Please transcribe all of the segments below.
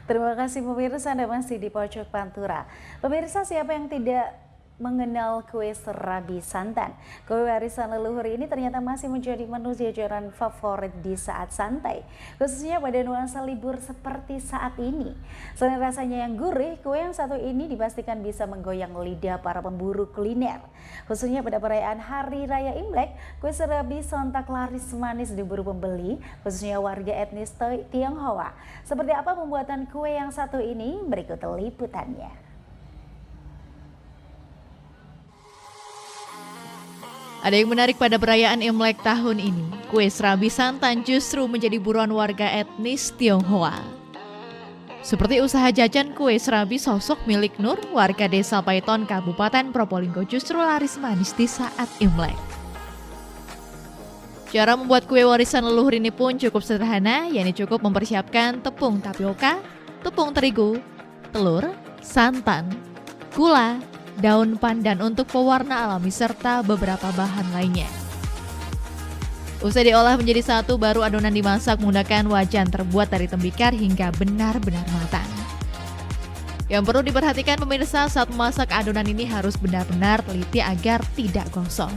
Terima kasih pemirsa, Anda masih di Pojok Pantura. Pemirsa, siapa yang tidak mengenal kue serabi santan? Kue warisan leluhur ini ternyata masih menjadi menu jajanan favorit di saat santai, khususnya pada nuansa libur seperti saat ini. Selain rasanya yang gurih, kue yang satu ini dipastikan bisa menggoyang lidah para pemburu kuliner. Khususnya pada perayaan Hari Raya Imlek, kue serabi sontak laris manis diburu pembeli, khususnya warga etnis Tionghoa. Seperti apa pembuatan kue yang satu ini? Berikut liputannya. Ada yang menarik pada perayaan Imlek tahun ini, kue serabi santan justru menjadi buruan warga etnis Tionghoa. Seperti usaha jajan kue serabi sosok milik Nur, warga desa Paiton, Kabupaten Probolinggo justru laris manis di saat Imlek. Cara membuat kue warisan leluhur ini pun cukup sederhana, yakni cukup mempersiapkan tepung tapioka, tepung terigu, telur, santan, gula, daun pandan untuk pewarna alami serta beberapa bahan lainnya. Usai diolah menjadi satu, baru adonan dimasak menggunakan wajan terbuat dari tembikar hingga benar-benar matang. Yang perlu diperhatikan pemirsa, saat memasak adonan ini harus benar-benar teliti agar tidak gosong.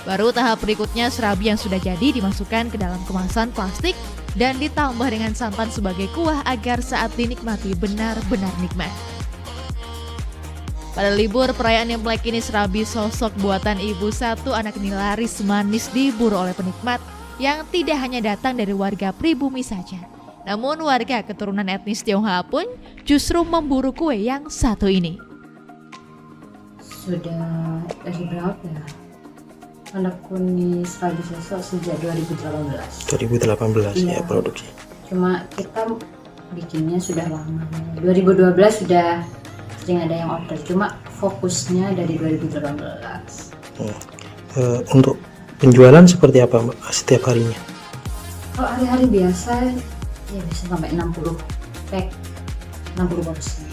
Baru tahap berikutnya, serabi yang sudah jadi dimasukkan ke dalam kemasan plastik dan ditambah dengan santan sebagai kuah agar saat dinikmati benar-benar nikmat. Pada libur perayaan Imlek ini, serabi sosok buatan ibu satu anak ini laris manis diburu oleh penikmat yang tidak hanya datang dari warga pribumi saja. Namun warga keturunan etnis Tionghoa pun justru memburu kue yang satu ini. Sudah dari berapa ya? Menekuni serabi sosok sejak 2018. 2018 ya produksi. Cuma kita bikinnya sudah lama. 2012 sudah sering ada yang order, cuma fokusnya dari 2018. Untuk penjualan seperti apa Mbak setiap harinya? Kalau hari-hari biasa ya bisa sampai 60 pack, 60 porsi.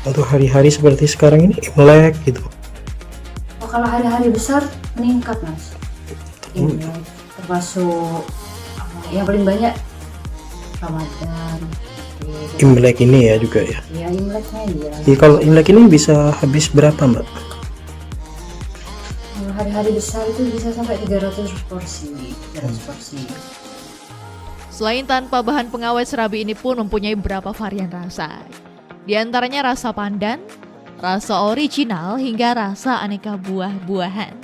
Untuk hari-hari seperti sekarang ini Imlek gitu. Oh, kalau hari-hari besar meningkat Mas. Imlek termasuk yang paling banyak Ramadan. Imlek ini ya juga ya. Iya, Imleknya iya. Jadi kalau Imlek ini bisa habis berapa Mbak? Hari-hari besar itu bisa sampai 300 porsi. 300 porsi. Selain tanpa bahan pengawet, serabi ini pun mempunyai beberapa varian rasa. Di antaranya rasa pandan, rasa original, hingga rasa aneka buah-buahan.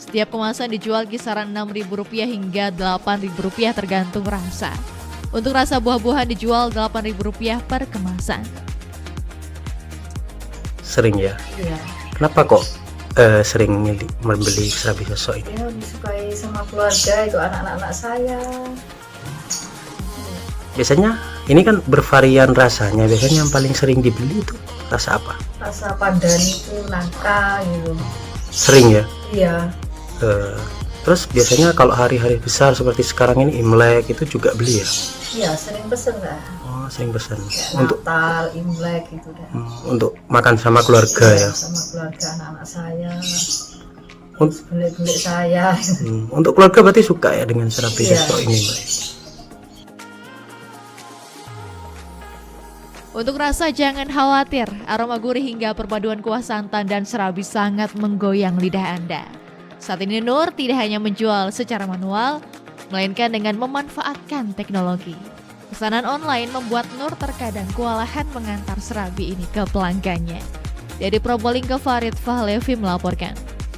Setiap kemasan dijual kisaran Rp6.000 hingga Rp8.000 tergantung rasa. Untuk rasa buah-buahan dijual Rp8.000 per kemasan. Sering ya? Iya. Kenapa kok sering membeli serabi sosok ini? Ya, disukai sama keluarga, itu anak-anak saya. Biasanya ini kan bervarian rasanya. Biasanya yang paling sering dibeli itu rasa apa? Rasa pandan itu nangka gitu. Sering ya? Iya. Terus biasanya kalau hari-hari besar seperti sekarang ini Imlek itu juga beli ya? Iya, sering pesen lah. Oh, sering pesan. Ya, Untuk Natal, Imlek gitu dah. untuk makan sama keluarga ya? Sama keluarga, anak-anak saya, Untuk, bulik-bulik saya. untuk keluarga berarti suka ya dengan serabi sosok ini Mbak? Untuk rasa jangan khawatir, aroma gurih hingga perpaduan kuah santan dan serabi sangat menggoyang lidah Anda. Saat ini Nur tidak hanya menjual secara manual, melainkan dengan memanfaatkan teknologi. Pesanan online membuat Nur terkadang kewalahan mengantar serabi ini ke pelanggannya. Dari Probolinggo, Farid Fahlevi melaporkan.